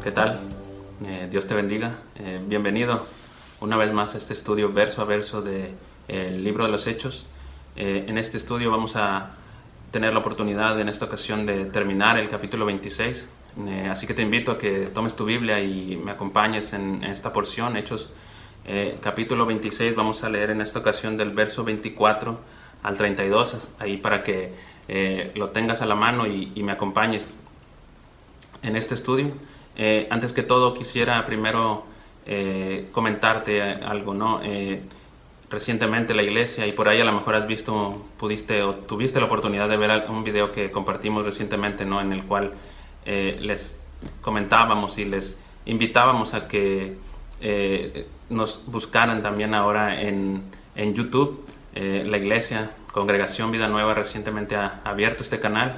¿Qué tal? Dios te bendiga. Bienvenido una vez más a este estudio verso a verso del libro de los Hechos. En este estudio vamos a tener la oportunidad en esta ocasión de terminar el capítulo 26. Así que te invito a que tomes tu Biblia y me acompañes en esta porción, Hechos capítulo 26. Vamos a leer en esta ocasión del verso 24 al 32, ahí para que lo tengas a la mano y me acompañes en este estudio. Antes que todo quisiera primero comentarte algo, ¿no? Recientemente la iglesia, y por ahí a lo mejor has visto, pudiste o tuviste la oportunidad de ver un video que compartimos recientemente, ¿no? En el cual les comentábamos y les invitábamos a que nos buscaran también ahora en YouTube. La iglesia, Congregación Vida Nueva, recientemente ha abierto este canal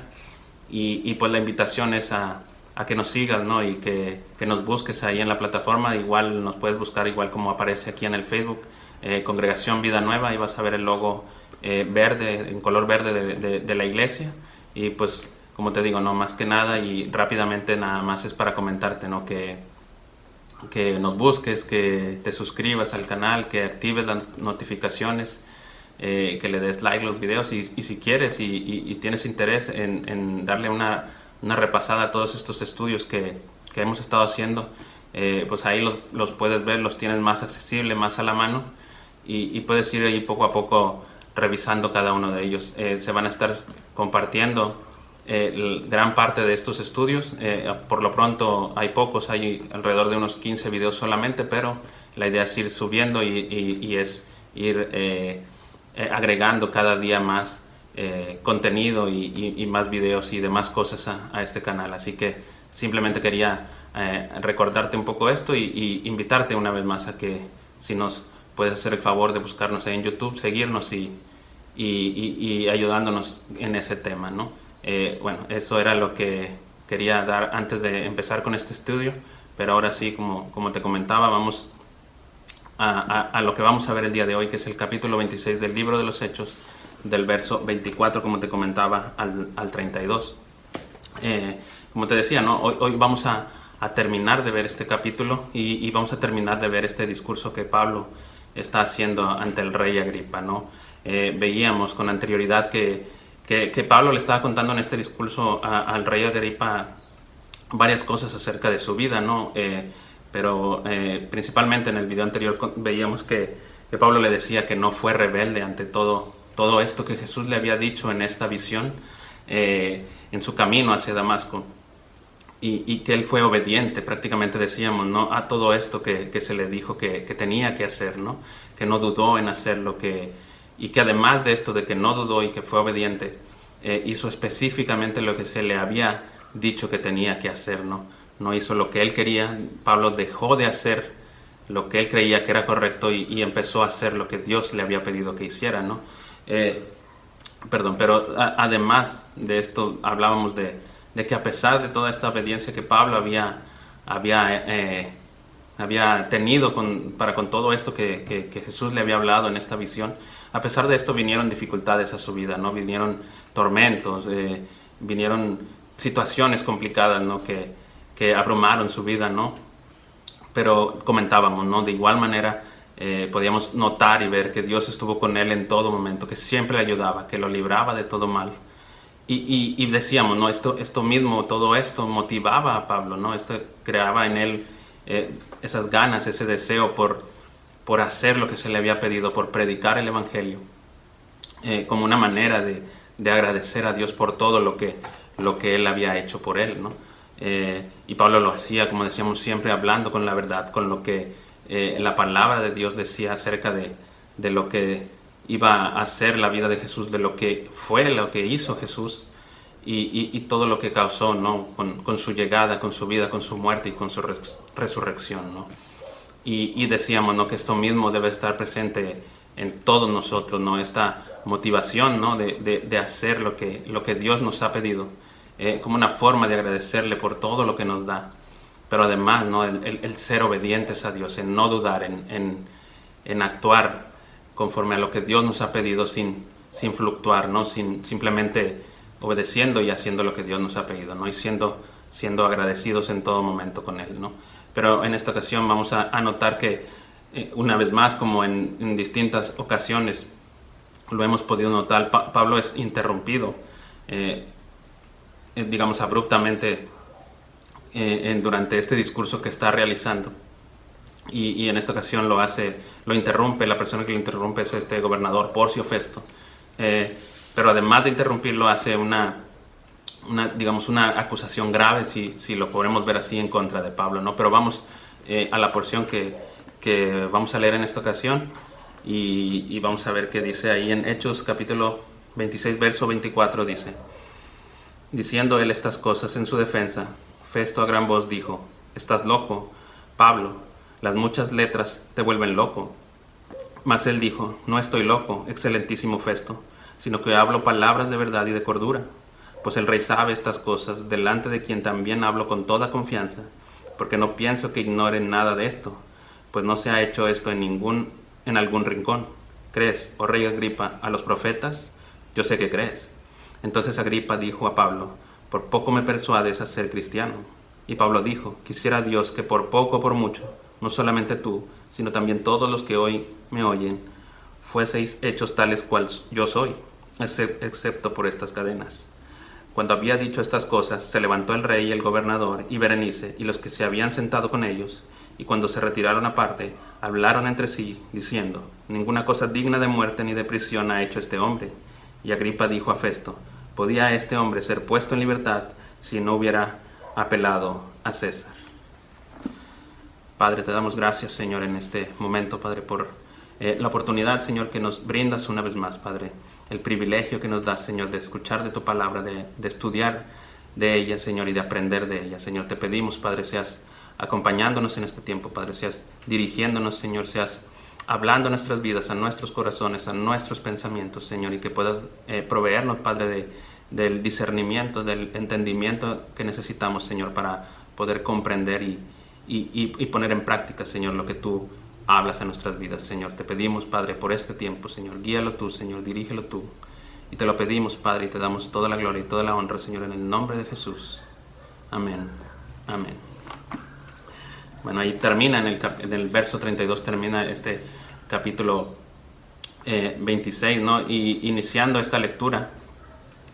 y pues la invitación es a que nos sigas, ¿no? Y que nos busques ahí en la plataforma. Igual nos puedes buscar igual como aparece aquí en el Facebook, Congregación Vida Nueva, y vas a ver el logo verde, en color verde de la iglesia. Y pues como te digo, no más que nada y rápidamente nada más es para comentarte, ¿no? Que nos busques, que te suscribas al canal, que actives las notificaciones, que le des like a los videos y si quieres y tienes interés en darle una repasada a todos estos estudios que hemos estado haciendo, pues ahí los puedes ver, los tienes más accesible, más a la mano y puedes ir ahí poco a poco revisando cada uno de ellos. Se van a estar compartiendo gran parte de estos estudios. Por lo pronto hay pocos, hay alrededor de unos 15 videos solamente, pero la idea es ir subiendo y es ir agregando cada día más contenido y más videos y demás cosas a este canal. Así que simplemente quería recordarte un poco esto y invitarte una vez más a que si nos puedes hacer el favor de buscarnos ahí en YouTube, seguirnos y ayudándonos en ese tema, ¿no? Bueno, eso era lo que quería dar antes de empezar con este estudio, pero ahora sí, como te comentaba, vamos a lo que vamos a ver el día de hoy, que es el capítulo 26 del libro de los Hechos, del verso 24, como te comentaba, al 32. Como te decía, ¿no? Hoy vamos a terminar de ver este capítulo y vamos a terminar de ver este discurso que Pablo está haciendo ante el rey Agripa, ¿no? Veíamos con anterioridad que Pablo le estaba contando en este discurso al rey Agripa varias cosas acerca de su vida, ¿no? Pero principalmente en el video anterior veíamos que Pablo le decía que no fue rebelde ante todo esto que Jesús le había dicho en esta visión en su camino hacia Damasco, y que él fue obediente, prácticamente decíamos, ¿no? A todo esto que se le dijo que tenía que hacer, ¿no? Que no dudó en hacerlo, y que además de esto de que no dudó y que fue obediente, hizo específicamente lo que se le había dicho que tenía que hacer, ¿no? No hizo lo que él quería. Pablo dejó de hacer lo que él creía que era correcto y empezó a hacer lo que Dios le había pedido que hiciera, ¿no? Pero además de esto hablábamos de que a pesar de toda esta obediencia que Pablo había tenido para con todo esto que Jesús le había hablado en esta visión, a pesar de esto vinieron dificultades a su vida, ¿no? Vinieron tormentos, vinieron situaciones complicadas, ¿no? que abrumaron su vida, ¿no? Pero comentábamos, ¿no? De igual manera podíamos notar y ver que Dios estuvo con él en todo momento, que siempre le ayudaba, que lo libraba de todo mal. Y decíamos, ¿no? Esto mismo, todo esto motivaba a Pablo, ¿no? Esto creaba en él esas ganas, ese deseo por hacer lo que se le había pedido, por predicar el Evangelio, como una manera de agradecer a Dios por todo lo que él había hecho por él, ¿no? Y Pablo lo hacía, como decíamos, siempre hablando con la verdad, con lo que la palabra de Dios decía acerca de lo que iba a hacer la vida de Jesús, de lo que fue, lo que hizo Jesús y todo lo que causó, ¿no? Con su llegada, con su vida, con su muerte y con su resurrección, ¿no? Y decíamos, ¿no? Que esto mismo debe estar presente en todos nosotros, ¿no? Esta motivación, ¿no? de hacer lo que Dios nos ha pedido, como una forma de agradecerle por todo lo que nos da, pero además, ¿no? el ser obedientes a Dios, en no dudar, en actuar conforme a lo que Dios nos ha pedido sin fluctuar, ¿no? Simplemente obedeciendo y haciendo lo que Dios nos ha pedido, ¿no? Y siendo siendo agradecidos en todo momento con Él, ¿no? Pero en esta ocasión vamos a notar que una vez más, como en distintas ocasiones lo hemos podido notar, Pablo es interrumpido, digamos abruptamente, durante este discurso que está realizando. Y en esta ocasión lo interrumpe, la persona que lo interrumpe es este gobernador Porcio Festo. Pero además de interrumpirlo, hace una acusación grave, si lo podemos ver así, en contra de Pablo, ¿no? Pero vamos a la porción que vamos a leer en esta ocasión y vamos a ver qué dice ahí en Hechos capítulo 26, verso 24, dice: diciendo él estas cosas en su defensa, Festo a gran voz dijo: «¿Estás loco, Pablo? Las muchas letras te vuelven loco». Mas él dijo: «No estoy loco, excelentísimo Festo, sino que hablo palabras de verdad y de cordura. Pues el rey sabe estas cosas, delante de quien también hablo con toda confianza, porque no pienso que ignoren nada de esto, pues no se ha hecho esto en algún rincón. ¿Crees, oh rey Agripa, a los profetas? Yo sé que crees». Entonces Agripa dijo a Pablo: «Por poco me persuades a ser cristiano». Y Pablo dijo: «Quisiera Dios que por poco o por mucho, no solamente tú, sino también todos los que hoy me oyen, fueseis hechos tales cual yo soy, excepto por estas cadenas». Cuando había dicho estas cosas, se levantó el rey y el gobernador y Berenice y los que se habían sentado con ellos, y cuando se retiraron aparte, hablaron entre sí, diciendo: «Ninguna cosa digna de muerte ni de prisión ha hecho este hombre». Y Agripa dijo a Festo: «¿Podía este hombre ser puesto en libertad si no hubiera apelado a César?». Padre, te damos gracias, Señor, en este momento, Padre, por la oportunidad, Señor, que nos brindas una vez más, Padre, el privilegio que nos das, Señor, de escuchar de tu palabra, de estudiar de ella, Señor, y de aprender de ella. Señor, te pedimos, Padre, seas acompañándonos en este tiempo, Padre, seas dirigiéndonos, Señor, seas hablando a nuestras vidas, a nuestros corazones, a nuestros pensamientos, Señor, y que puedas proveernos, Padre, del discernimiento, del entendimiento que necesitamos, Señor, para poder comprender y poner en práctica, Señor, lo que tú hablas en nuestras vidas, Señor. Te pedimos, Padre, por este tiempo, Señor, guíalo tú, Señor, dirígelo tú. Y te lo pedimos, Padre, y te damos toda la gloria y toda la honra, Señor, en el nombre de Jesús. Amén. Amén. Bueno, ahí termina, en el verso 32 termina este capítulo 26, ¿no? Y iniciando esta lectura,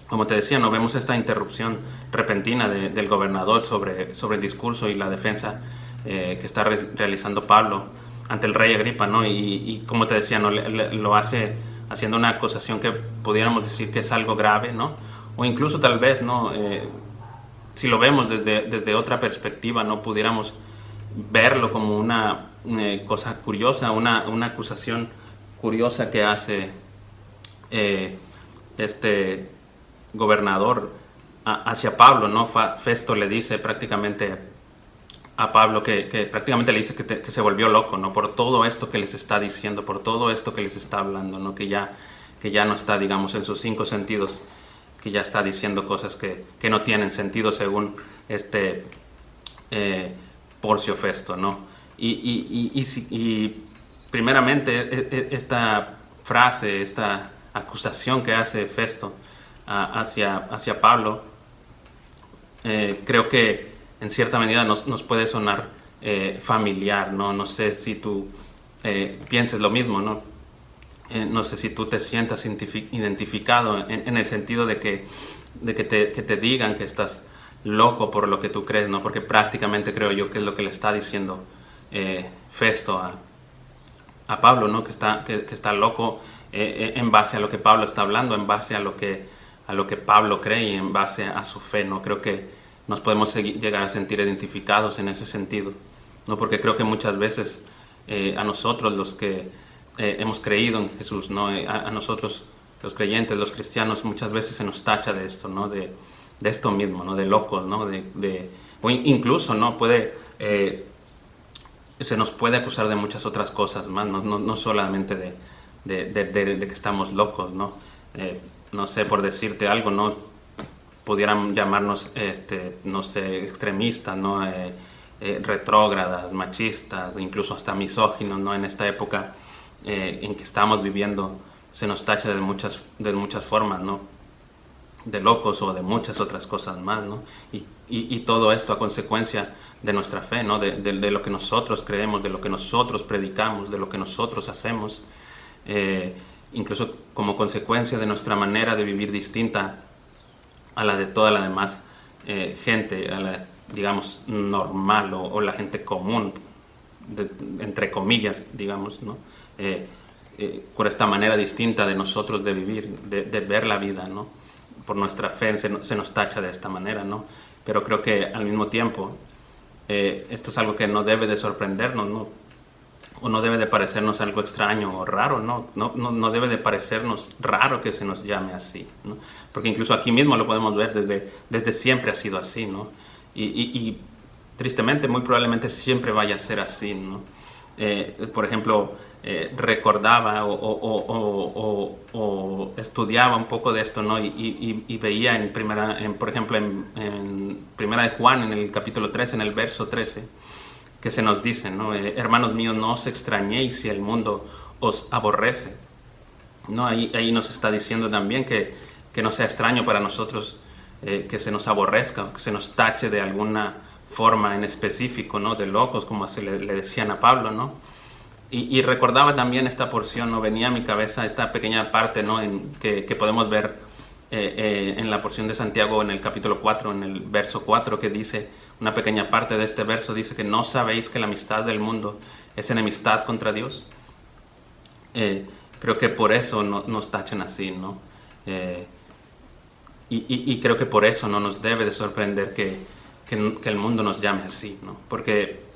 como te decía, no vemos esta interrupción repentina del gobernador sobre el discurso y la defensa que está realizando Pablo ante el rey Agripa, ¿no? Y como te decía, ¿no? Lo hace haciendo una acusación que pudiéramos decir que es algo grave, ¿no? O incluso tal vez, ¿no? Si lo vemos desde otra perspectiva, ¿no? Pudiéramos verlo como una cosa curiosa, una acusación curiosa que hace este gobernador hacia Pablo, ¿no? Festo le dice prácticamente a Pablo que prácticamente le dice que se volvió loco, ¿no? Por todo esto que les está diciendo, por todo esto que les está hablando, ¿no? Que ya no está, digamos, en sus 5 sentidos, que ya está diciendo cosas que no tienen sentido según Porcio Festo, ¿no? Y primeramente esta frase, esta acusación que hace Festo hacia Pablo, creo que en cierta medida nos puede sonar familiar, ¿no? No sé si tú pienses lo mismo, ¿no? No sé si tú te sientas identificado en el sentido de que te digan que estás loco por lo que tú crees, ¿no? Porque prácticamente creo yo que es lo que le está diciendo Festo a Pablo, ¿no? Que está loco en base a lo que Pablo está hablando, en base a lo que Pablo cree y en base a su fe, ¿no? Creo que nos podemos llegar a sentir identificados en ese sentido, ¿no? Porque creo que muchas veces a nosotros los que hemos creído en Jesús, ¿no? A nosotros los creyentes, los cristianos, muchas veces se nos tacha de esto, ¿no? De esto mismo, ¿no? De locos, ¿no? O incluso, ¿no? Se nos puede acusar de muchas otras cosas más, no solamente de que estamos locos, ¿no? No sé, por decirte algo, ¿no? Pudieran llamarnos, no sé, extremistas, ¿no? Retrógradas, machistas, incluso hasta misóginos, ¿no? En esta época en que estamos viviendo se nos tacha de muchas formas, ¿no? de locos o de muchas otras cosas más, ¿no? Y todo esto a consecuencia de nuestra fe, ¿no? De lo que nosotros creemos, de lo que nosotros predicamos, de lo que nosotros hacemos, incluso como consecuencia de nuestra manera de vivir distinta a la de toda la demás gente, a la, digamos, normal o la gente común, entre comillas, digamos, ¿no? Por esta manera distinta de nosotros de vivir, de ver la vida, ¿no? Por nuestra fe se nos tacha de esta manera, ¿no? Pero creo que al mismo tiempo esto es algo que no debe de sorprendernos, ¿no? O no debe de parecernos algo extraño o raro, ¿no? No debe de parecernos raro que se nos llame así, ¿no? Porque incluso aquí mismo lo podemos ver, desde siempre ha sido así, ¿no? Y tristemente, muy probablemente siempre vaya a ser así, ¿no? Por ejemplo, recordaba o estudiaba un poco de esto, ¿no? Y veía por ejemplo, en Primera de Juan, en el capítulo 3, en el verso 13, que se nos dice, ¿no? Hermanos míos, no os extrañéis si el mundo os aborrece, ¿no? Ahí nos está diciendo también que no sea extraño para nosotros que se nos aborrezca, que se nos tache de alguna forma en específico, ¿no? De locos, como se le decían a Pablo, ¿no? Y recordaba también esta porción, ¿no? Venía a mi cabeza esta pequeña parte, ¿no? Que podemos ver en la porción de Santiago en el capítulo 4, en el verso 4, que dice, una pequeña parte de este verso dice que no sabéis que la amistad del mundo es enemistad contra Dios. Creo que por eso nos tachan así, ¿no? Y creo que por eso no nos debe de sorprender que el mundo nos llame así, ¿no? Porque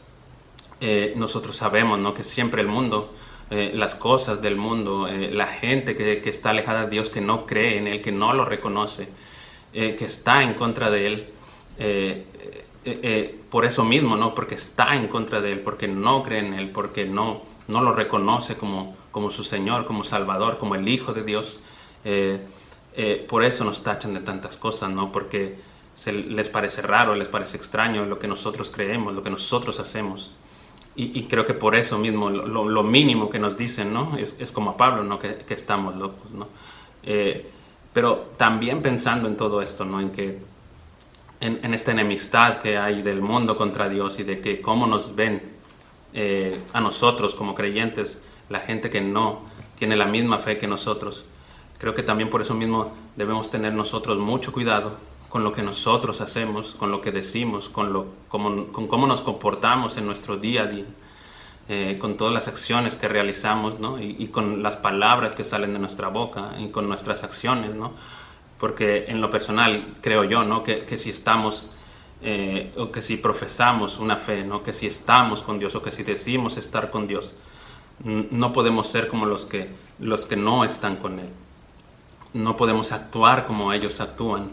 nosotros sabemos, ¿no? Que siempre el mundo, las cosas del mundo, la gente que está alejada de Dios, que no cree en Él, que no lo reconoce, que está en contra de Él, por eso mismo, ¿no? Porque está en contra de Él, porque no cree en Él, porque no lo reconoce como su Señor, como Salvador, como el Hijo de Dios. Por eso nos tachan de tantas cosas, ¿no? Porque les parece raro, les parece extraño lo que nosotros creemos, lo que nosotros hacemos. Y creo que por eso mismo lo mínimo que nos dicen, ¿no? Es como a Pablo, ¿no? Que estamos locos, ¿no? Pero también pensando en todo esto, ¿no? En que en esta enemistad que hay del mundo contra Dios y de que cómo nos ven a nosotros como creyentes, la gente que no tiene la misma fe que nosotros. Creo que también por eso mismo debemos tener nosotros mucho cuidado con lo que nosotros hacemos, con lo que decimos, con cómo nos comportamos en nuestro día a día, con todas las acciones que realizamos, ¿no? Y con las palabras que salen de nuestra boca y con nuestras acciones, ¿no? Porque en lo personal creo yo, ¿no? que si estamos o que si profesamos una fe, ¿no? Que si estamos con Dios o que si decimos estar con Dios, no podemos ser como los que no están con Él. No podemos actuar como ellos actúan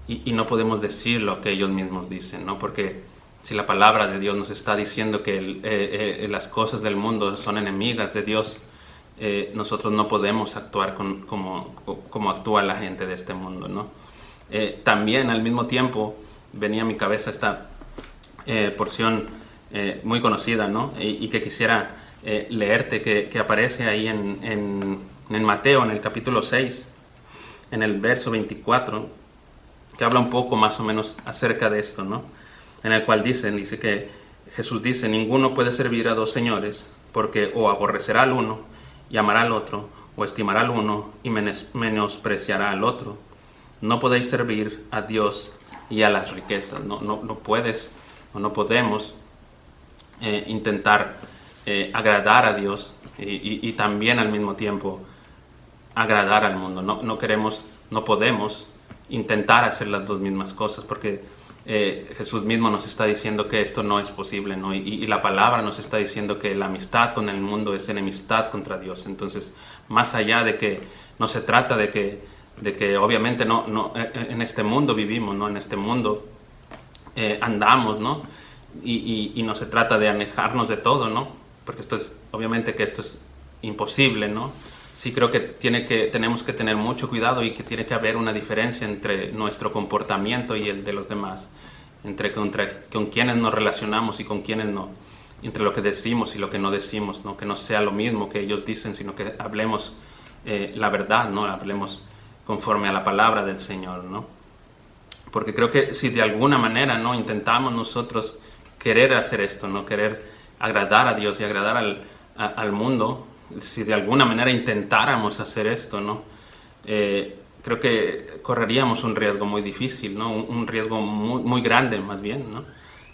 y no podemos decir lo que ellos mismos dicen, ¿no? Porque si la palabra de Dios nos está diciendo que las cosas del mundo son enemigas de Dios, nosotros no podemos actuar como actúa la gente de este mundo, ¿no? También al mismo tiempo venía a mi cabeza esta porción muy conocida, ¿no? Y que quisiera leerte, que aparece ahí en Mateo, en el capítulo 6, en el verso 24, que habla un poco más o menos acerca de esto, ¿no? En el cual dice que Jesús dice, ninguno puede servir a dos señores, porque o aborrecerá al uno y amará al otro, o estimará al uno y menospreciará al otro. No podéis servir a Dios y a las riquezas. No puedes o no podemos intentar agradar a Dios y también al mismo tiempo agradar al mundo. No podemos intentar hacer las dos mismas cosas, porque Jesús mismo nos está diciendo que esto no es posible, ¿no? Y la palabra nos está diciendo que la amistad con el mundo es enemistad contra Dios. Entonces, más allá de que no se trata de que obviamente no en este mundo vivimos, ¿no? En este mundo andamos, ¿no? Y no se trata de alejarnos de todo, ¿no? Porque obviamente que esto es imposible, ¿no? Sí creo que tenemos que tener mucho cuidado y que tiene que haber una diferencia entre nuestro comportamiento y el de los demás, entre con quienes nos relacionamos y con quienes no, entre lo que decimos y lo que no decimos, ¿no? Que no sea lo mismo que ellos dicen, sino que hablemos la verdad, ¿no? Hablemos conforme a la palabra del Señor, ¿no? Porque creo que si de alguna manera, ¿no?, intentamos nosotros querer hacer esto, ¿no?, querer agradar a Dios y agradar al mundo, si de alguna manera intentáramos hacer esto, ¿no?, creo que correríamos un riesgo muy difícil, ¿no?, un riesgo muy, muy grande más bien, ¿no?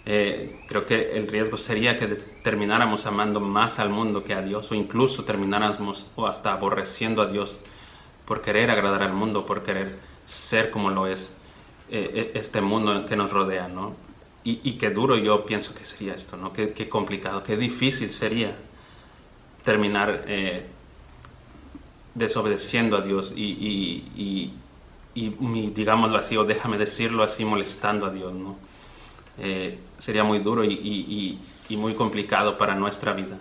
Creo que el riesgo sería que termináramos amando más al mundo que a Dios, o incluso termináramos o hasta aborreciendo a Dios por querer agradar al mundo, por querer ser como lo es este mundo que nos rodea, ¿no? Y qué duro yo pienso que sería esto, ¿no? Qué complicado, qué difícil sería terminar desobedeciendo a Dios y digámoslo así, o déjame decirlo así, molestando a Dios, ¿no? Sería muy duro y muy complicado para nuestra vida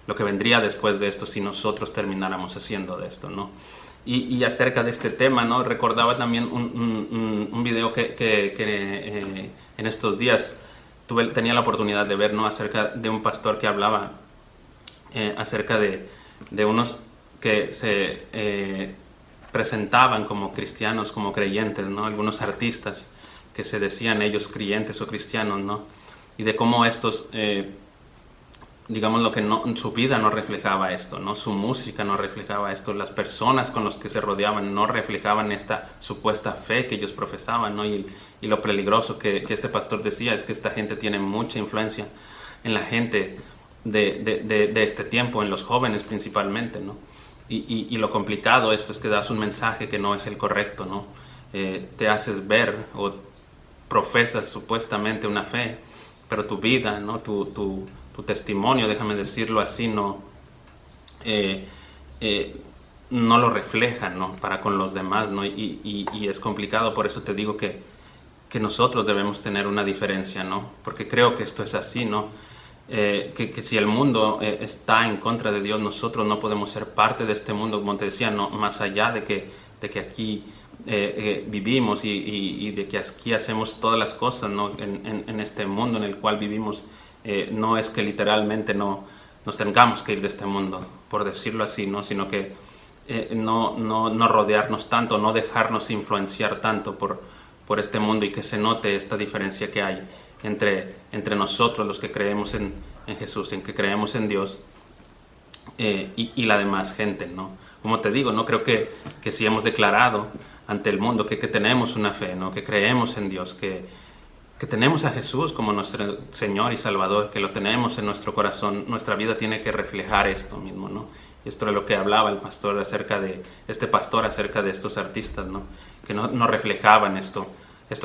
lo que vendría después de esto si nosotros termináramos haciendo de esto, ¿no? Y acerca de este tema, ¿no?, recordaba también un video que en estos días tenía la oportunidad de ver, ¿no?, acerca de un pastor que hablaba acerca de unos que se presentaban como cristianos, como creyentes, ¿no?, algunos artistas que se decían ellos creyentes o cristianos, ¿no?, y de cómo estos, digamos, lo que su vida no reflejaba esto, ¿no?, su música no reflejaba esto, las personas con las que se rodeaban no reflejaban esta supuesta fe que ellos profesaban, ¿no?, y lo peligroso que este pastor decía es que esta gente tiene mucha influencia en la gente de este tiempo, en los jóvenes principalmente, ¿no? Y lo complicado esto es que das un mensaje que no es el correcto, ¿no? Te haces ver o profesas supuestamente una fe, pero tu vida, ¿no?, tu testimonio, déjame decirlo así, no lo refleja, ¿no?, para con los demás, ¿no? Y es complicado, por eso te digo que nosotros debemos tener una diferencia, ¿no? Porque creo que esto es así, ¿no? Que si el mundo está en contra de Dios, nosotros no podemos ser parte de este mundo, como te decía, no, más allá de que aquí vivimos y de que aquí hacemos todas las cosas, ¿no?, en este mundo en el cual vivimos, no es que literalmente no nos tengamos que ir de este mundo, por decirlo así, ¿no?, sino que no rodearnos tanto, no dejarnos influenciar tanto por este mundo, y que se note esta diferencia que hay entre nosotros, los que creemos en Jesús, en que creemos en Dios, y la demás gente, ¿no? Como te digo, no creo que si hemos declarado ante el mundo que tenemos una fe, ¿no?, que creemos en Dios, que tenemos a Jesús como nuestro Señor y Salvador, que lo tenemos en nuestro corazón, nuestra vida tiene que reflejar esto mismo, ¿no? Esto era lo que hablaba el pastor acerca de estos artistas, ¿no?, que no reflejaban esto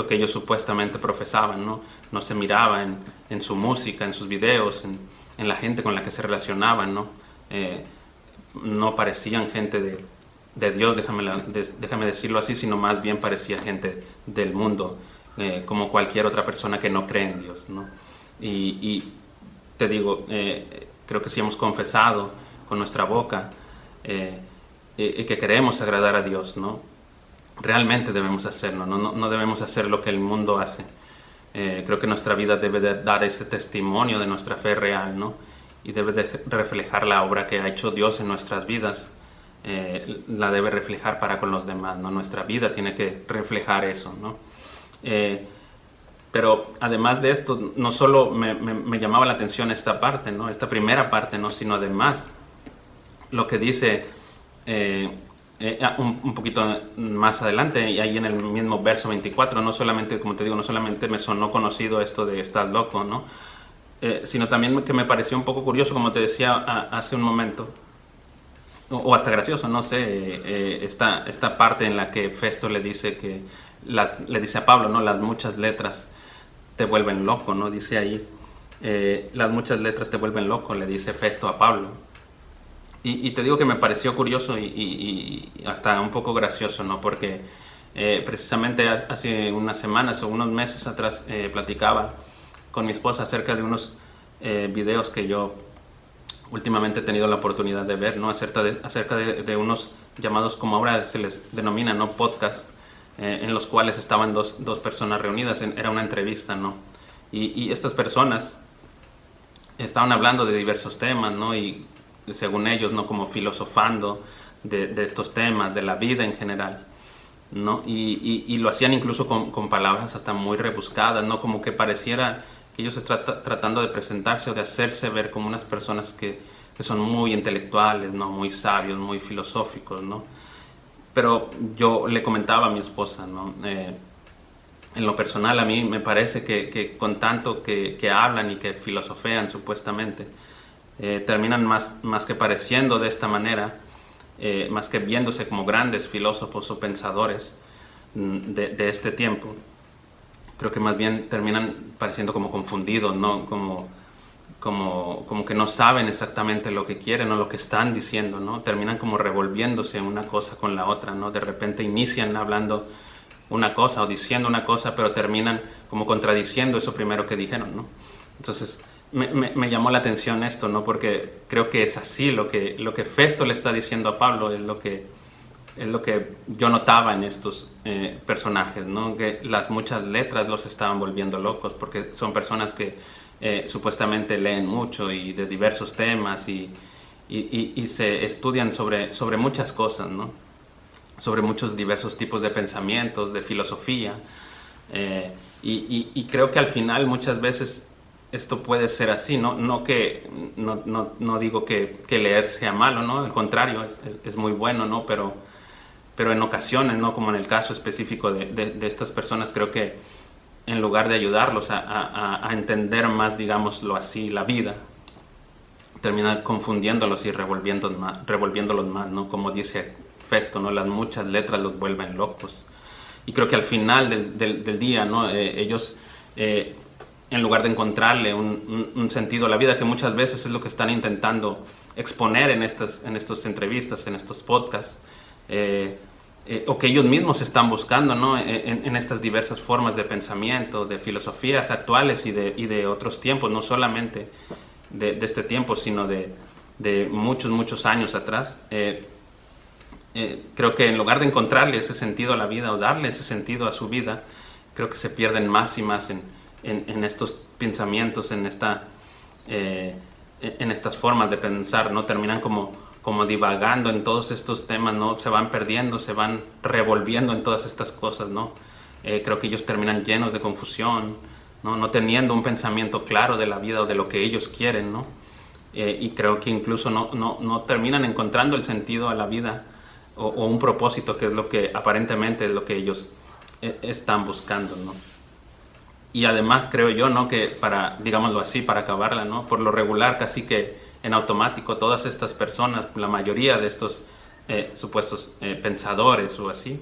que ellos supuestamente profesaban, ¿no? No se miraba en su música, en sus videos, en la gente con la que se relacionaban, ¿no? No parecían gente de Dios, déjame decirlo así, sino más bien parecía gente del mundo, como cualquier otra persona que no cree en Dios, ¿no? Y te digo, creo que si hemos confesado con nuestra boca que queremos agradar a Dios, ¿no?, realmente debemos hacerlo, no debemos hacer lo que el mundo hace. Creo que nuestra vida debe de dar ese testimonio de nuestra fe real, ¿no?, y debe de reflejar la obra que ha hecho Dios en nuestras vidas, la debe reflejar para con los demás, ¿no? Nuestra vida tiene que reflejar eso, ¿no? Pero además de esto, no solo me llamaba la atención esta parte, ¿no?, esta primera parte, ¿no?, sino además lo que dice un poquito más adelante, y ahí en el mismo verso 24, no solamente, como te digo, no solamente me sonó conocido esto de estás loco, ¿no?, sino también que me pareció un poco curioso, como te decía hace un momento, o hasta gracioso, no sé, esta parte en la que Festo le dice le dice a Pablo, ¿no?, las muchas letras te vuelven loco, ¿no? Dice ahí, las muchas letras te vuelven loco, le dice Festo a Pablo. Y te digo que me pareció curioso y hasta un poco gracioso, ¿no? Porque precisamente hace unas semanas o unos meses atrás platicaba con mi esposa acerca de unos videos que yo últimamente he tenido la oportunidad de ver, ¿no?, acerca de unos llamados, como ahora se les denomina, ¿no?, podcast, en los cuales estaban dos personas reunidas, era una entrevista, ¿no? Y estas personas estaban hablando de diversos temas, ¿no?, y según ellos, ¿no?, como filosofando de estos temas, de la vida en general. ¿no? Y lo hacían incluso con palabras hasta muy rebuscadas, ¿no? Como que pareciera que ellos están tratando de presentarse o de hacerse ver como unas personas que son muy intelectuales, ¿no? Muy sabios, muy filosóficos, ¿no? Pero yo le comentaba a mi esposa, ¿no? En lo personal a mí me parece que con tanto que hablan y que filosofean supuestamente, terminan más que pareciendo de esta manera, más que viéndose como grandes filósofos o pensadores de este tiempo, creo que más bien terminan pareciendo como confundidos, ¿no? Como que no saben exactamente lo que quieren o lo que están diciendo, ¿no? Terminan como revolviéndose una cosa con la otra, ¿no? De repente inician hablando una cosa o diciendo una cosa, pero terminan como contradiciendo eso primero que dijeron, ¿no? Entonces me llamó la atención esto, ¿no? Porque creo que es así, lo que Festo le está diciendo a Pablo es lo que yo notaba en estos personajes, ¿no? Que las muchas letras los estaban volviendo locos, porque son personas que supuestamente leen mucho y de diversos temas y se estudian sobre muchas cosas, ¿no? Sobre muchos diversos tipos de pensamientos, de filosofía, y creo que al final muchas veces esto puede ser así, no digo que leer sea malo, ¿no? Al contrario, es muy bueno, ¿no? Pero en ocasiones, ¿no? Como en el caso específico de estas personas, creo que en lugar de ayudarlos a entender más, digámoslo así, la vida, terminan confundiéndolos y revolviéndolos más, ¿no? Como dice Festo, ¿no? Las muchas letras los vuelven locos. Y creo que al final del día, ¿no? Ellos, en lugar de encontrarle un sentido a la vida, que muchas veces es lo que están intentando exponer en estas entrevistas, en estos podcasts, o que ellos mismos están buscando, ¿no? En estas diversas formas de pensamiento, de filosofías actuales y de otros tiempos, no solamente de este tiempo, sino de muchos años atrás. Creo que en lugar de encontrarle ese sentido a la vida o darle ese sentido a su vida, creo que se pierden más y más en estos pensamientos, en estas formas de pensar, ¿no? Terminan como divagando en todos estos temas, ¿no? Se van perdiendo, se van revolviendo en todas estas cosas, ¿no? Creo que ellos terminan llenos de confusión, ¿no? No teniendo un pensamiento claro de la vida o de lo que ellos quieren, ¿no? Y creo que incluso no terminan encontrando el sentido a la vida o un propósito, que es lo que aparentemente es lo que ellos están buscando, ¿no? Y además creo yo, ¿no? Que digámoslo así, para acabarla, ¿no? Por lo regular, casi que en automático, todas estas personas, la mayoría de estos supuestos pensadores o así,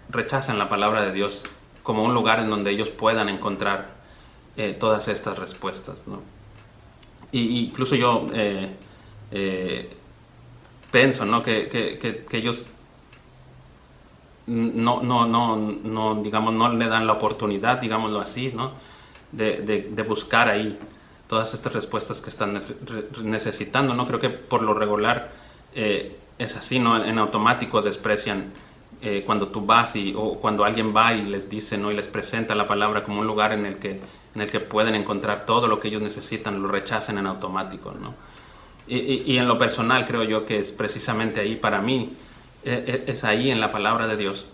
rechazan la palabra de Dios como un lugar en donde ellos puedan encontrar todas estas respuestas, ¿no? Y incluso yo pienso, ¿no? Que ellos digamos, no le dan la oportunidad, digámoslo así, ¿no? de buscar ahí todas estas respuestas que están necesitando, ¿no? Creo que por lo regular es así, ¿no? En automático desprecian cuando tú vas o cuando alguien va y les dice, ¿no? Y les presenta la palabra como un lugar en el que pueden encontrar todo lo que ellos necesitan, lo rechazan en automático, ¿no? Y en lo personal creo yo que es precisamente ahí, para mí, es ahí en la palabra de Dios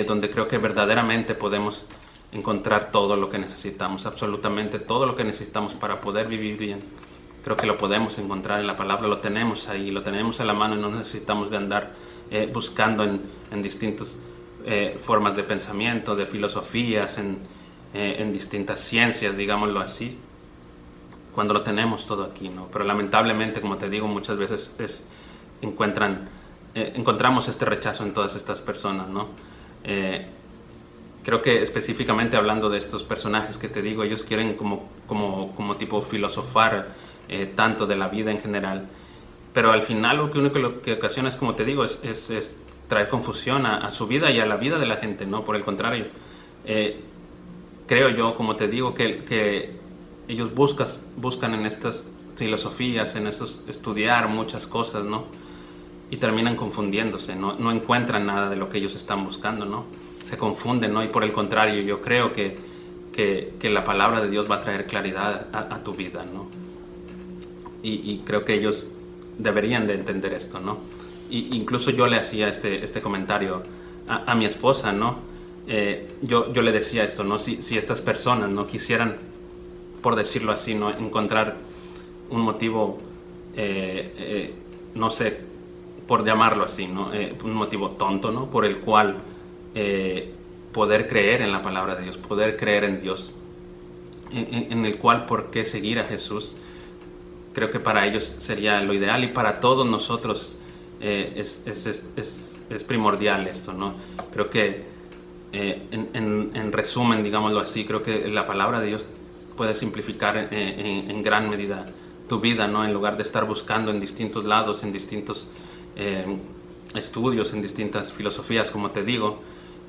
donde creo que verdaderamente podemos encontrar todo lo que necesitamos, absolutamente todo lo que necesitamos para poder vivir bien. Creo que lo podemos encontrar en la palabra, lo tenemos ahí, lo tenemos a la mano y no necesitamos de andar buscando en distintas formas de pensamiento, de filosofías, en distintas ciencias, digámoslo así, cuando lo tenemos todo aquí, ¿no? Pero lamentablemente, como te digo, muchas veces encontramos este rechazo en todas estas personas, ¿no? Creo que específicamente hablando de estos personajes que te digo, ellos quieren como tipo filosofar tanto de la vida en general, pero al final lo único que ocasiona es, como te digo, es traer confusión a su vida y a la vida de la gente, ¿no? Por el contrario, creo yo, como te digo, que ellos buscan en estas filosofías, en estos estudiar muchas cosas, ¿no? Y terminan confundiéndose, no encuentran nada de lo que ellos están buscando, ¿no? Se confunden, ¿no? Y por el contrario, yo creo que la palabra de Dios va a traer claridad a tu vida, ¿no? Y creo que ellos deberían de entender esto, ¿no? Y incluso yo le hacía este comentario a mi esposa, ¿no? Yo le decía esto, ¿no? Si estas personas no quisieran, por decirlo así, ¿no? Encontrar un motivo, no sé, por llamarlo así, ¿no? Un motivo tonto, ¿no? Por el cual poder creer en la palabra de Dios, poder creer en Dios, en el cual por qué seguir a Jesús. Creo que para ellos sería lo ideal, y para todos nosotros es primordial esto, ¿no? Creo que en resumen, digámoslo así, creo que la palabra de Dios puede simplificar en gran medida tu vida, ¿no? En lugar de estar buscando en distintos lados, en distintos estudios, en distintas filosofías, como te digo,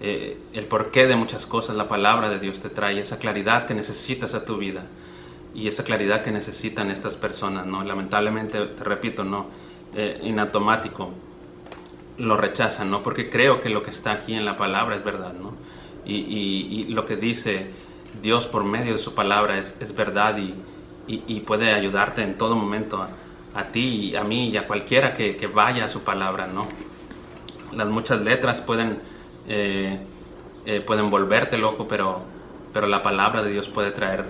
el porqué de muchas cosas, la palabra de Dios te trae esa claridad que necesitas a tu vida, y esa claridad que necesitan estas personas, ¿no? Lamentablemente, te repito, ¿no? En automático lo rechazan, ¿no? Porque creo que lo que está aquí en la palabra es verdad, ¿no? Y lo que dice Dios por medio de su palabra es verdad, y puede ayudarte en todo momento a ti, a mí y a cualquiera que vaya a su palabra, ¿no? Las muchas letras pueden volverte loco, pero la palabra de Dios puede traer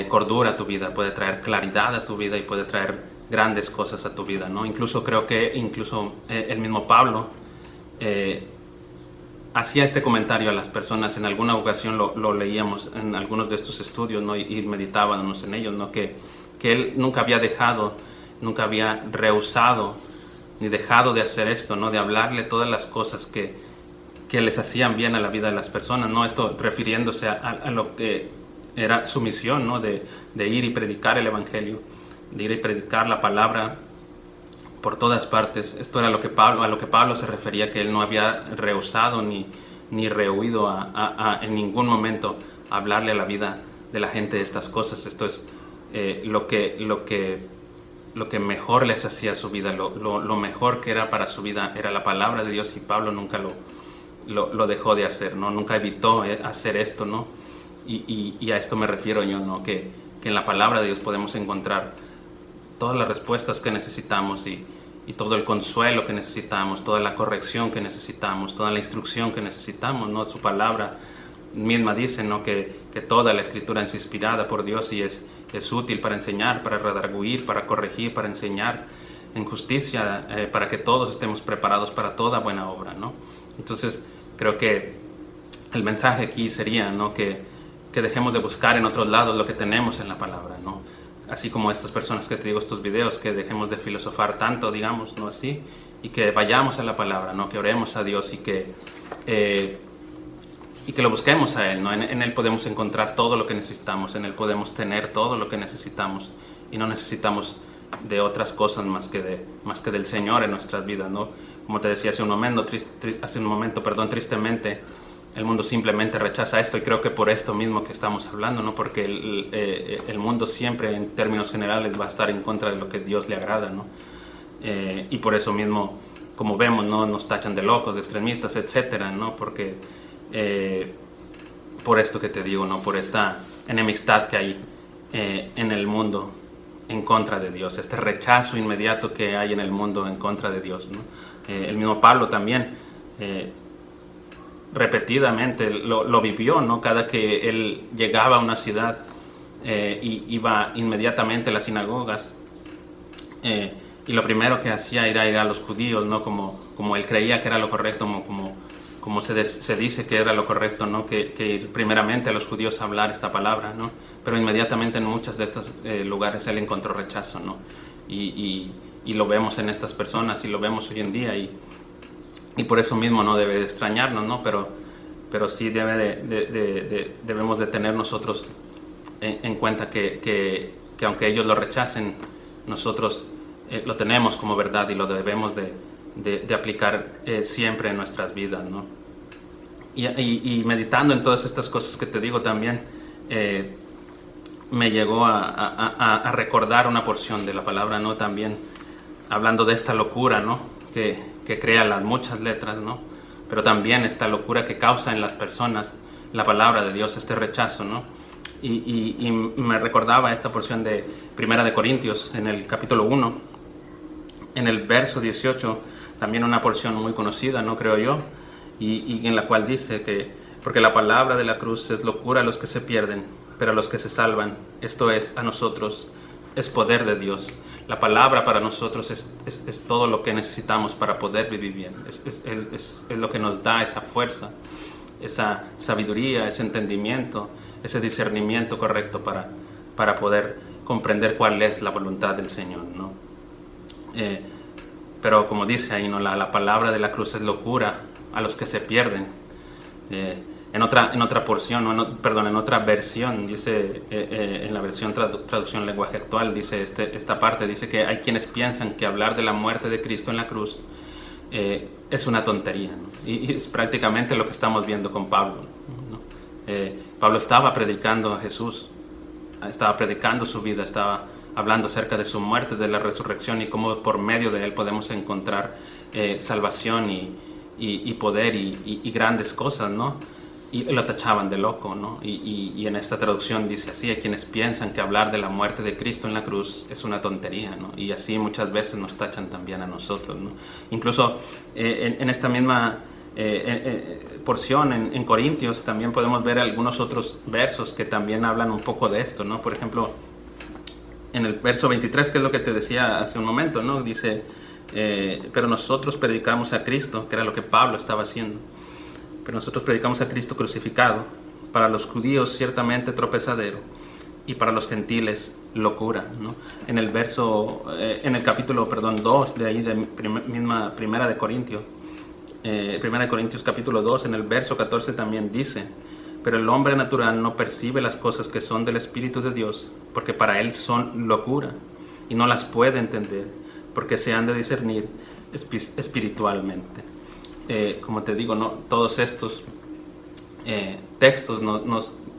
cordura a tu vida, puede traer claridad a tu vida, y puede traer grandes cosas a tu vida, ¿no? Incluso creo que el mismo Pablo hacía este comentario a las personas. En alguna ocasión lo leíamos en algunos de estos estudios, ¿no? Y meditábamos en ellos, ¿no? Que él nunca había rehusado ni dejado de hacer esto, ¿no? De hablarle todas las cosas que les hacían bien a la vida de las personas, ¿no? Esto refiriéndose a lo que era su misión, ¿no? De ir y predicar el evangelio, de ir y predicar la palabra por todas partes. Esto era a lo que Pablo se refería, que él no había rehusado ni rehuido en ningún momento hablarle a la vida de la gente de estas cosas. Esto es lo que mejor les hacía su vida, lo mejor que era para su vida era la palabra de Dios, y Pablo nunca lo dejó de hacer, ¿no? Nunca evitó hacer esto, ¿no? Y a esto me refiero yo, ¿no? Que en la palabra de Dios podemos encontrar todas las respuestas que necesitamos, y todo el consuelo que necesitamos, toda la corrección que necesitamos, toda la instrucción que necesitamos, ¿no? Su palabra misma dice, ¿no? Que toda la escritura es inspirada por Dios y es útil para enseñar, para redarguir, para corregir, para enseñar en justicia, para que todos estemos preparados para toda buena obra, ¿no? Entonces creo que el mensaje aquí sería, ¿no? Que dejemos de buscar en otros lados lo que tenemos en la palabra, ¿no? Así como estas personas que te digo, estos videos, que dejemos de filosofar tanto, digamos, ¿no? Así, y que vayamos a la palabra, ¿no? Que oremos a Dios y que lo busquemos a Él, ¿no? En Él podemos encontrar todo lo que necesitamos, en Él podemos tener todo lo que necesitamos, y no necesitamos de otras cosas más que del Señor en nuestras vidas, ¿no? Como te decía hace un momento, tristemente, el mundo simplemente rechaza esto, y creo que por esto mismo que estamos hablando, ¿no? Porque el mundo siempre, en términos generales, va a estar en contra de lo que Dios le agrada, ¿no? Y por eso mismo, como vemos, ¿no? Nos tachan de locos, de extremistas, etcétera, ¿no? Porque por esto que te digo, ¿no? Por esta enemistad que hay en el mundo en contra de Dios, este rechazo inmediato que hay en el mundo en contra de Dios, ¿no? El mismo Pablo también repetidamente lo vivió, ¿no? Cada que él llegaba a una ciudad, iba inmediatamente a las sinagogas, y lo primero que hacía era ir a los judíos, ¿no? Como él creía que era lo correcto, como se dice que era lo correcto, ¿no? Que ir primeramente a los judíos a hablar esta palabra, ¿no? Pero inmediatamente en muchos de estos lugares él encontró rechazo, ¿no? Y lo vemos en estas personas, y lo vemos hoy en día, y por eso mismo no debe de extrañarnos, ¿no? Pero sí debemos de tener nosotros en cuenta que aunque ellos lo rechacen, nosotros lo tenemos como verdad, y lo debemos de aplicar siempre en nuestras vidas, ¿no? Y meditando en todas estas cosas que te digo también, me llegó a recordar una porción de la palabra, ¿no? También hablando de esta locura, ¿no? Que crea las muchas letras, ¿no? Pero también esta locura que causa en las personas la palabra de Dios, este rechazo, ¿no? Y me recordaba esta porción de Primera de Corintios, en el capítulo 1, en el verso 18, también una porción muy conocida, ¿no? Creo yo, y en la cual dice que, porque la palabra de la cruz es locura a los que se pierden, pero a los que se salvan, esto es, a nosotros, es poder de Dios. La palabra para nosotros es todo lo que necesitamos para poder vivir bien. Es lo que nos da esa fuerza, esa sabiduría, ese entendimiento, ese discernimiento correcto para poder comprender cuál es la voluntad del Señor, ¿no? Pero como dice ahí, ¿no? La palabra de la cruz es locura a los que se pierden. En otra porción, en otra versión, dice, en la versión traducción lenguaje actual, dice esta parte, dice que hay quienes piensan que hablar de la muerte de Cristo en la cruz es una tontería, ¿no? Y es prácticamente lo que estamos viendo con Pablo, ¿no? Pablo estaba predicando a Jesús, estaba predicando su vida, estaba hablando acerca de su muerte, de la resurrección y cómo por medio de él podemos encontrar salvación y poder y grandes cosas, ¿no? Y lo tachaban de loco, ¿no? Y en esta traducción dice así: hay quienes piensan que hablar de la muerte de Cristo en la cruz es una tontería, ¿no? Y así muchas veces nos tachan también a nosotros, ¿no? Incluso en esta misma porción en Corintios también podemos ver algunos otros versos que también hablan un poco de esto, ¿no? Por ejemplo, en el verso 23, que es lo que te decía hace un momento, ¿no? Dice, pero nosotros predicamos a Cristo, que era lo que Pablo estaba haciendo. Pero nosotros predicamos a Cristo crucificado, para los judíos ciertamente tropezadero y para los gentiles locura, ¿no? En el capítulo 2 de ahí de primera de Corintios, primera de Corintios capítulo 2, en el verso 14 también dice: pero el hombre natural no percibe las cosas que son del Espíritu de Dios, porque para él son locura y no las puede entender, porque se han de discernir espiritualmente. Como te digo, ¿no? Todos estos textos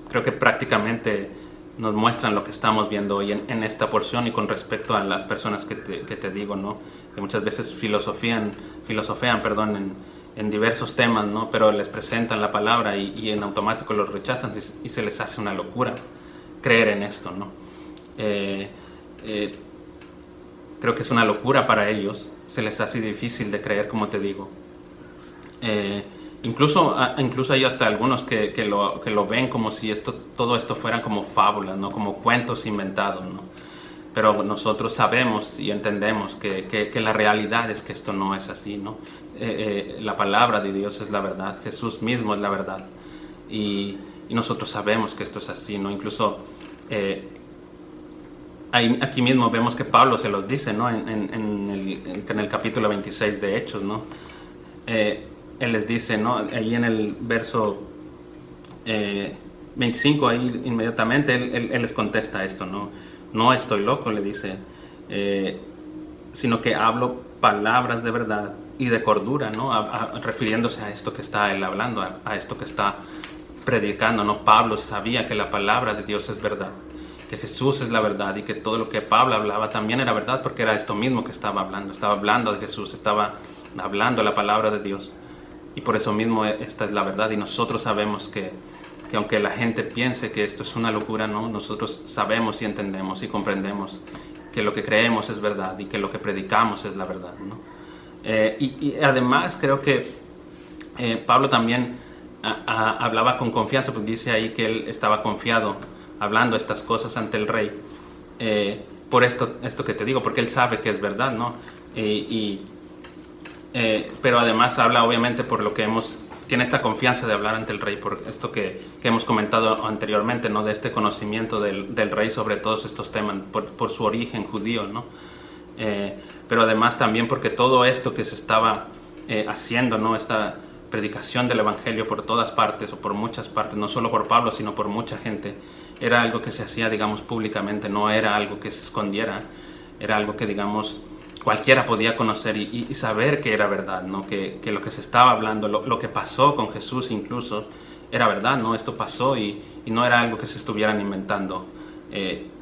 creo que prácticamente nos muestran lo que estamos viendo hoy en esta porción, y con respecto a las personas que te digo, ¿no? Que muchas veces filosofean, en diversos temas, ¿no? Pero les presentan la palabra y en automático los rechazan y se les hace una locura creer en esto, ¿no? Creo que es una locura para ellos, se les hace difícil de creer, como te digo. Incluso hay hasta algunos que lo ven como si todo esto fueran como fábulas, ¿no? Como cuentos inventados, ¿no? Pero nosotros sabemos y entendemos que la realidad es que esto no es así, ¿no? La palabra de Dios es la verdad, Jesús mismo es la verdad, y nosotros sabemos que esto es así, ¿no? Incluso aquí mismo vemos que Pablo se los dice, ¿no? En el capítulo 26 de Hechos, ¿no? Él les dice, ¿no? Ahí en el verso 25, ahí inmediatamente él les contesta esto, ¿no? No estoy loco, le dice, sino que hablo palabras de verdad y de cordura, ¿no? Refiriéndose a esto que está él hablando, a esto que está predicando, ¿no? Pablo sabía que la palabra de Dios es verdad, que Jesús es la verdad, y que todo lo que Pablo hablaba también era verdad, porque era esto mismo que estaba hablando de Jesús, estaba hablando la palabra de Dios. Y por eso mismo esta es la verdad, y nosotros sabemos que aunque la gente piense que esto es una locura, ¿no? Nosotros sabemos y entendemos y comprendemos que lo que creemos es verdad y que lo que predicamos es la verdad, ¿no? Y además creo que Pablo también hablaba con confianza, porque dice ahí que él estaba confiado hablando estas cosas ante el rey, por esto que te digo, porque él sabe que es verdad, ¿no? Pero además habla obviamente por lo que tiene esta confianza de hablar ante el rey, por esto que hemos comentado anteriormente, ¿no? De este conocimiento del rey sobre todos estos temas, por su origen judío, ¿no? Pero además también porque todo esto que se estaba haciendo, ¿no? Esta predicación del evangelio por todas partes, o por muchas partes, no solo por Pablo, sino por mucha gente, era algo que se hacía, digamos, públicamente, no era algo que se escondiera, era algo que, digamos, cualquiera podía conocer y saber que era verdad, ¿no? Que lo que se estaba hablando, lo que pasó con Jesús incluso, era verdad, ¿no? Esto pasó y no era algo que se estuvieran inventando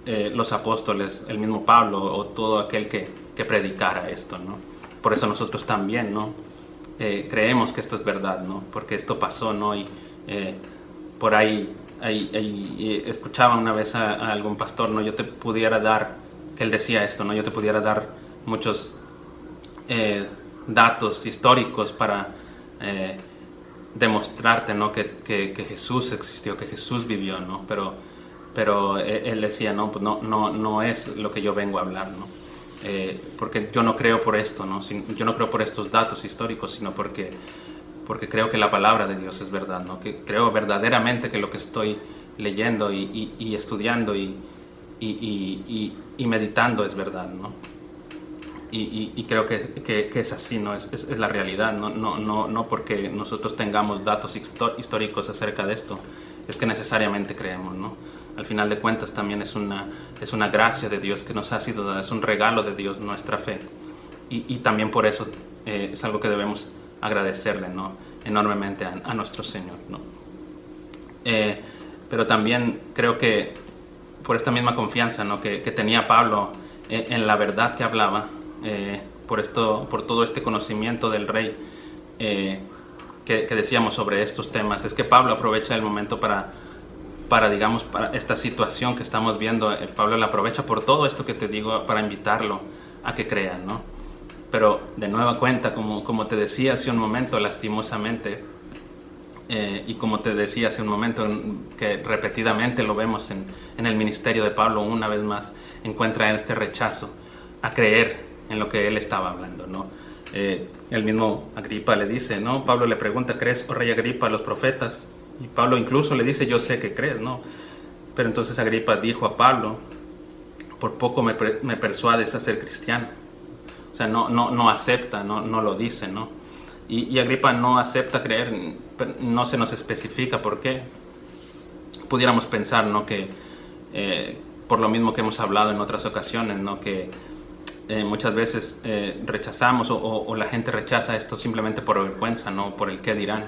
los apóstoles, el mismo Pablo o todo aquel que predicara esto, ¿no? Por eso nosotros también, ¿no? Creemos que esto es verdad, ¿no? Porque esto pasó, ¿no? Y por ahí escuchaba una vez a algún pastor, ¿no? Yo te pudiera dar, que él decía esto, ¿no? Yo te pudiera dar muchos datos históricos para demostrarte, ¿no? que Jesús existió, que Jesús vivió, ¿no? Pero él decía, no, pues no es lo que yo vengo a hablar, ¿no? Porque yo no creo por esto, ¿no? Yo no creo por estos datos históricos, sino porque creo que la palabra de Dios es verdad, ¿no? Que creo verdaderamente que lo que estoy leyendo y estudiando y meditando es verdad, ¿no? Y creo que es así, ¿no? Es la realidad, no porque nosotros tengamos datos históricos acerca de esto, es que necesariamente creemos, ¿no? Al final de cuentas también es una gracia de Dios que nos ha sido dada, es un regalo de Dios nuestra fe. Y también por eso es algo que debemos agradecerle, ¿no? Enormemente a nuestro Señor, ¿no? Pero también creo que por esta misma confianza, ¿no? que tenía Pablo en la verdad que hablaba, por todo este conocimiento del Rey que decíamos sobre estos temas, es que Pablo aprovecha el momento para esta situación que estamos viendo. Pablo la aprovecha por todo esto que te digo para invitarlo a que crean, ¿no? Pero de nueva cuenta, como te decía hace un momento, lastimosamente, y como te decía hace un momento, que repetidamente lo vemos en el ministerio de Pablo, una vez más encuentra este rechazo a creer en lo que él estaba hablando, ¿no? El mismo Agripa le dice, ¿no? Pablo le pregunta, ¿crees, oh rey Agripa, a los profetas? Y Pablo incluso le dice, yo sé que crees, ¿no? Pero entonces Agripa dijo a Pablo, por poco me persuades a ser cristiano. O sea, no acepta, no lo dice, ¿no? Y Agripa no acepta creer, no se nos especifica por qué. Pudiéramos pensar, ¿no? Que por lo mismo que hemos hablado en otras ocasiones, ¿no? Que muchas veces rechazamos o la gente rechaza esto simplemente por vergüenza, ¿no? Por el qué dirán.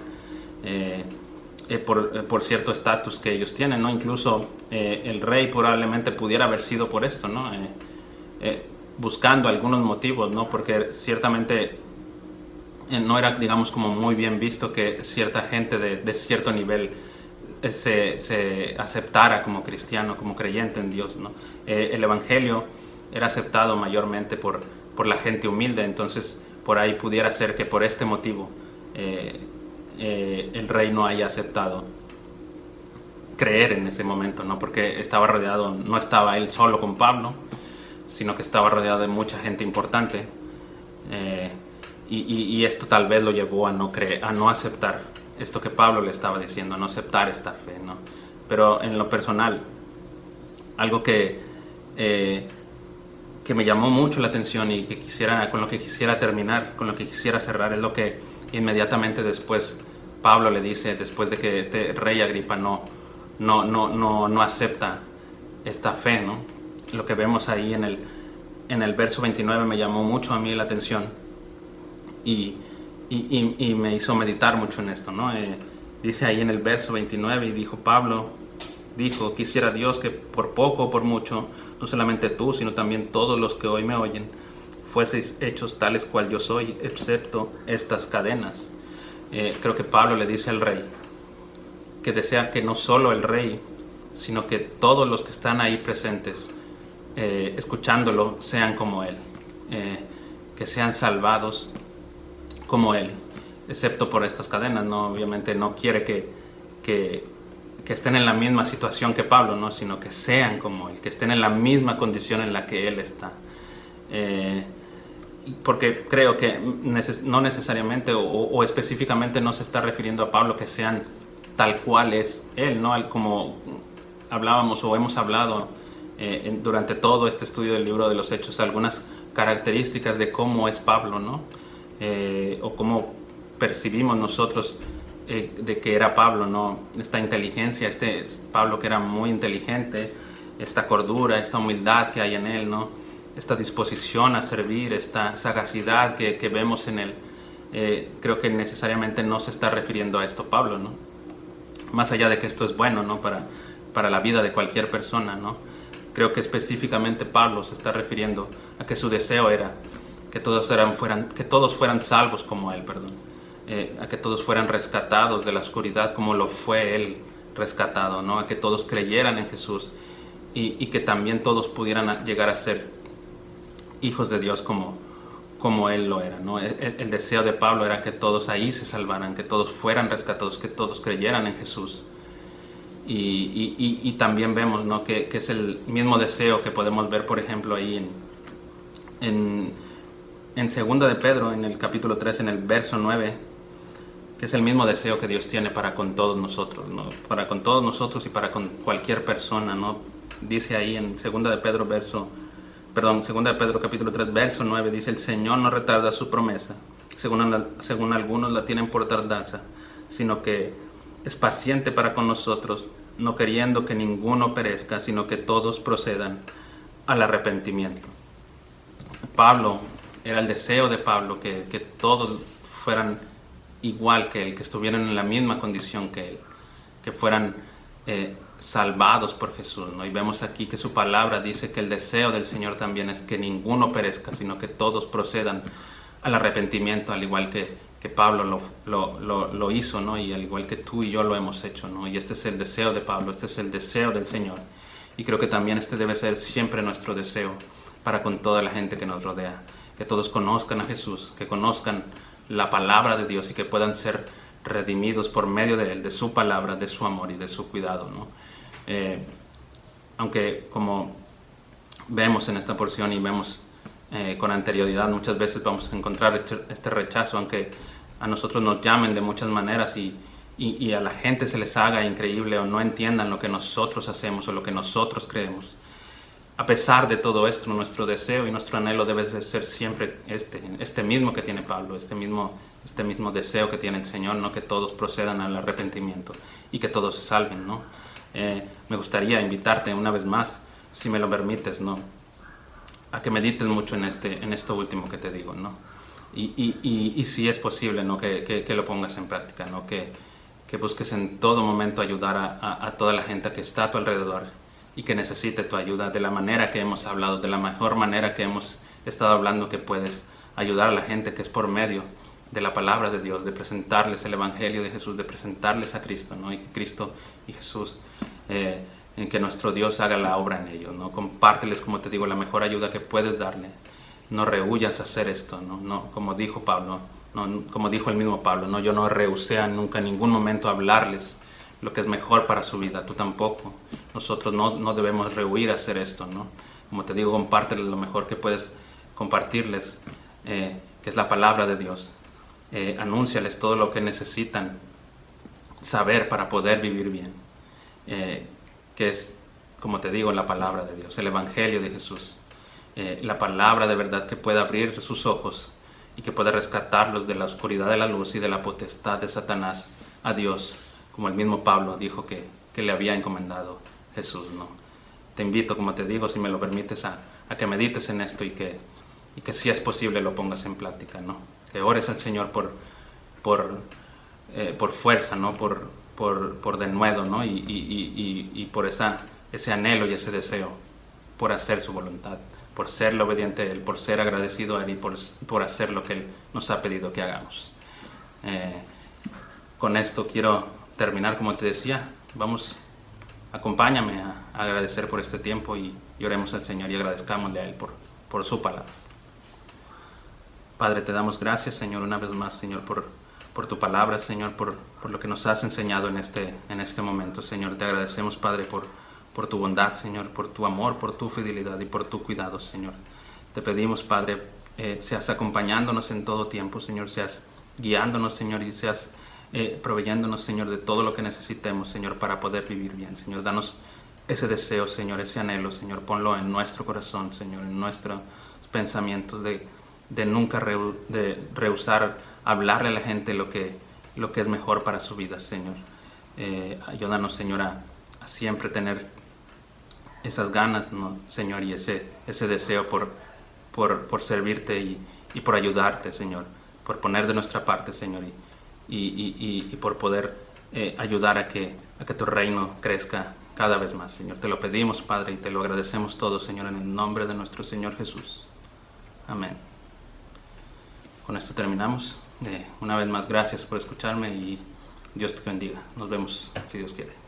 Por cierto estatus que ellos tienen, ¿no? Incluso el rey probablemente pudiera haber sido por esto, ¿no? Buscando algunos motivos, ¿no? Porque ciertamente no era, digamos, como muy bien visto que cierta gente de cierto nivel se aceptara como cristiano, como creyente en Dios, ¿no? El evangelio era aceptado mayormente por la gente humilde, entonces por ahí pudiera ser que por este motivo el rey no haya aceptado creer en ese momento, ¿no? Porque estaba rodeado, no estaba él solo con Pablo, sino que estaba rodeado de mucha gente importante, y esto tal vez lo llevó a no aceptar esto que Pablo le estaba diciendo, a no aceptar esta fe, ¿no? Pero en lo personal, algo que me llamó mucho la atención y con lo que quisiera terminar, con lo que quisiera cerrar, es lo que inmediatamente después Pablo le dice, después de que este rey Agripa no acepta esta fe, ¿no? Lo que vemos ahí en el verso 29 me llamó mucho a mí la atención y me hizo meditar mucho en esto, ¿no? Dice ahí en el verso 29, y Pablo dijo, quisiera Dios que por poco o por mucho, no solamente tú, sino también todos los que hoy me oyen, fueseis hechos tales cual yo soy, excepto estas cadenas. Creo que Pablo le dice al rey que desea que no solo el rey, sino que todos los que están ahí presentes, escuchándolo, sean como él, que sean salvados como él, excepto por estas cadenas, ¿no? Obviamente no quiere que estén en la misma situación que Pablo, ¿no? Sino que sean como él, que estén en la misma condición en la que él está. Porque creo que no necesariamente o específicamente no se está refiriendo a Pablo que sean tal cual es él, ¿no? Como hablábamos o hemos hablado durante todo este estudio del libro de los Hechos, algunas características de cómo es Pablo, ¿no? O cómo percibimos nosotros de que era Pablo, ¿no? Esta inteligencia, Pablo que era muy inteligente, esta cordura, esta humildad que hay en él, ¿no? Esta disposición a servir, esta sagacidad que vemos en él. Creo que necesariamente no se está refiriendo a esto Pablo, ¿no? Más allá de que esto es bueno, ¿no? Para la vida de cualquier persona, ¿no? Creo que específicamente Pablo se está refiriendo a que su deseo era que todos fueran salvos como él, a que todos fueran rescatados de la oscuridad como lo fue él rescatado, ¿no? A que todos creyeran en Jesús y que también todos pudieran llegar a ser hijos de Dios como como Él lo era, ¿no? El deseo de Pablo era que todos ahí se salvaran, que todos fueran rescatados, que todos creyeran en Jesús. Y también vemos, ¿no?, que es el mismo deseo que podemos ver, por ejemplo, ahí en 2 de Pedro, en el capítulo 3, en el verso 9, que es el mismo deseo que Dios tiene para con todos nosotros, ¿no? Para con todos nosotros y para con cualquier persona, ¿no? Dice ahí en 2 de Pedro capítulo 3, verso 9, dice: el Señor no retarda su promesa, según algunos la tienen por tardanza, sino que es paciente para con nosotros, no queriendo que ninguno perezca, sino que todos procedan al arrepentimiento. Pablo, era el deseo de Pablo que todos fueran igual que él, que estuvieran en la misma condición que él, que fueran salvados por Jesús, ¿no? Y vemos aquí que su palabra dice que el deseo del Señor también es que ninguno perezca, sino que todos procedan al arrepentimiento, al igual que Pablo lo hizo, ¿no? Y al igual que tú y yo lo hemos hecho, ¿no? Y este es el deseo de Pablo, este es el deseo del Señor. Y creo que también este debe ser siempre nuestro deseo para con toda la gente que nos rodea, que todos conozcan a Jesús, que conozcan la palabra de Dios y que puedan ser redimidos por medio de Él, de su palabra, de su amor y de su cuidado, ¿no? Aunque, como vemos en esta porción y vemos con anterioridad, muchas veces vamos a encontrar este rechazo, aunque a nosotros nos llamen de muchas maneras y a la gente se les haga increíble o no entiendan lo que nosotros hacemos o lo que nosotros creemos. A pesar de todo esto, nuestro deseo y nuestro anhelo debe ser siempre este mismo que tiene Pablo, este mismo deseo que tiene el Señor, ¿no? Que todos procedan al arrepentimiento y que todos se salven, ¿no? Me gustaría invitarte una vez más, si me lo permites, ¿no?, a que medites mucho en esto último que te digo, ¿no? Y si es posible, ¿no?, que lo pongas en práctica, ¿no? Que busques en todo momento ayudar a toda la gente que está a tu alrededor y que necesite tu ayuda de la manera que hemos hablado, de la mejor manera que hemos estado hablando, que puedes ayudar a la gente, que es por medio de la palabra de Dios, de presentarles el Evangelio de Jesús, de presentarles a Cristo, ¿no? Y que Cristo y Jesús, en que nuestro Dios haga la obra en ellos, ¿no? Compárteles, como te digo, la mejor ayuda que puedes darle. No rehuyas hacer esto, ¿no? No, como dijo Pablo, no, como dijo el mismo Pablo, ¿no? Yo no rehusé nunca en ningún momento hablarles lo que es mejor para su vida, tú tampoco. Nosotros no debemos rehuir hacer esto, ¿no? Como te digo, compárteles lo mejor que puedes compartirles, que es la palabra de Dios. Anúnciales todo lo que necesitan saber para poder vivir bien, que es, como te digo, la palabra de Dios, el Evangelio de Jesús, la palabra de verdad que puede abrir sus ojos y que puede rescatarlos de la oscuridad de la luz y de la potestad de Satanás a Dios, como el mismo Pablo dijo que le había encomendado Jesús, ¿no? Te invito, como te digo, si me lo permites, a que medites en esto y que si es posible lo pongas en práctica, ¿no? Que ores al Señor por fuerza, ¿no? Por denuedo, ¿no? Y por ese anhelo y ese deseo por hacer su voluntad, por serle obediente a Él, por ser agradecido a Él y por hacer lo que Él nos ha pedido que hagamos. Con esto quiero terminar, como te decía. Acompáñame a agradecer por este tiempo y oremos al Señor y agradezcámosle a Él por su palabra. Padre, te damos gracias, Señor, una vez más, Señor, por tu palabra, Señor, por lo que nos has enseñado en este momento, Señor. Te agradecemos, Padre, por tu bondad, Señor, por tu amor, por tu fidelidad y por tu cuidado, Señor. Te pedimos, Padre, seas acompañándonos en todo tiempo, Señor, seas guiándonos, Señor, y seas proveyéndonos, Señor, de todo lo que necesitemos, Señor, para poder vivir bien, Señor. Danos ese deseo, Señor, ese anhelo, Señor. Ponlo en nuestro corazón, Señor, en nuestros pensamientos de nunca rehusar hablarle a la gente lo que es mejor para su vida, Señor. Ayúdanos, Señor, a siempre tener esas ganas, ¿no, Señor? Y ese deseo por servirte y por ayudarte, Señor. Por poner de nuestra parte, Señor. Y por poder ayudar a que tu reino crezca cada vez más, Señor. Te lo pedimos, Padre, y te lo agradecemos todo, Señor, en el nombre de nuestro Señor Jesús. Amén. Con esto terminamos. Una vez más, gracias por escucharme y Dios te bendiga. Nos vemos, si Dios quiere.